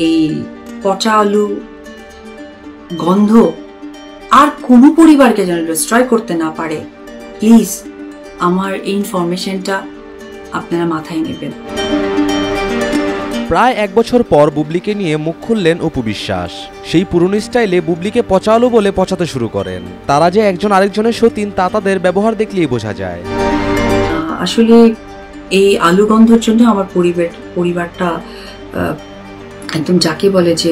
এই পচা আলু গন্ধ আর কোনো পরিবারকে যেন ডিস্ট্রয় করতে না পারে, প্লিজ আমার এই ইনফরমেশনটা আপনারা মাথায় নেবেন। প্রায় 1 বছর পর বুবলিকে নিয়ে মুখ খুললেন অপু বিশ্বাস। সেই পুরনো স্টাইলে বুবলিকে পচা আলু বলে পচাতে শুরু করেন। তারা যে একজন আরেকজনের সতীন তা তাদের ব্যবহার দেখলেই বোঝা যায়। আসলে এই আলু গন্ধের জন্য আমার পরিবারটা একদম যাকে বলে যে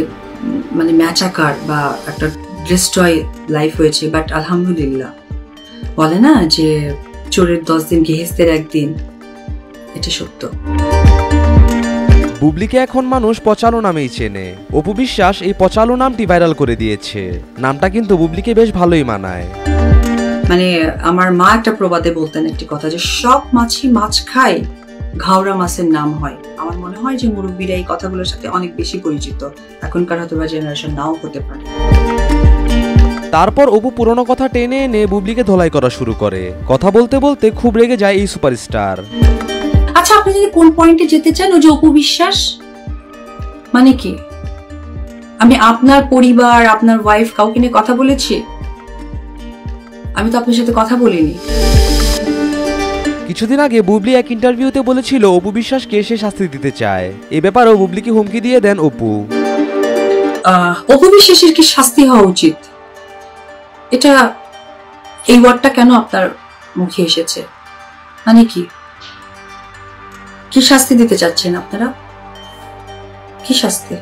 মানে ম্যাচাকার বা একটা ডিস্ট্রয় লাইফ হয়েছে। বাট আলহামদুলিল্লাহ, বলে না যে চোরের 10 দিন গেহেস্তের 1 দিন, এটা সত্য। বুবলিকে এখন মানুষ পচালো নামেই চেনে। অপু বিশ্বাস এই পচালো নামটি ভাইরাল করে দিয়েছে। নামটা কিন্তু বুবলিকে বেশ ভালোই মানায়। মানে আমার মা একটা প্রবাদে বলতেন একটি কথা, যে সব মাছই মাছ খায়, ঘাওড়া মাছের নাম হয়। আমার মনে হয় যে মুরব্বীরা এই কথাগুলোর সাথে অনেক বেশি পরিচিত, এখনকার হয়তো বা জেনারেশন নাও হতে পারে। তারপর অপু পুরনো কথা টেনে এনে বুবলিকে ধোলাই করা শুরু করে। কথা বলতে বলতে খুব রেগে যায় এই সুপারস্টার। আচ্ছা, আপনি যদি কোন পয়েন্টে যেতে চান, ও যে অপু বিশ্বাস মানে কি? আমি আপনার পরিবার, আপনার ওয়াইফ কাউকে নিয়ে কথা বলেছি? আমি তো আপনার সাথে কথা বলিনি। কিছুদিন আগে বুবলি এক ইন্টারভিউতে বলেছিল অপু বিশ্বাসকে সে শাস্তি দিতে চায়। এ ব্যাপারেও বুবলিকে হুমকি দিয়ে দেন অপু। অপু বিশ্বাসের কি শাস্তি হওয়া উচিত? এটা এই ওয়ার্ডটা কেন আপনার মুখে এসেছে? মানে কি কি শাস্তি দিতে চাচ্ছেন আপনারা? কি শাস্তি?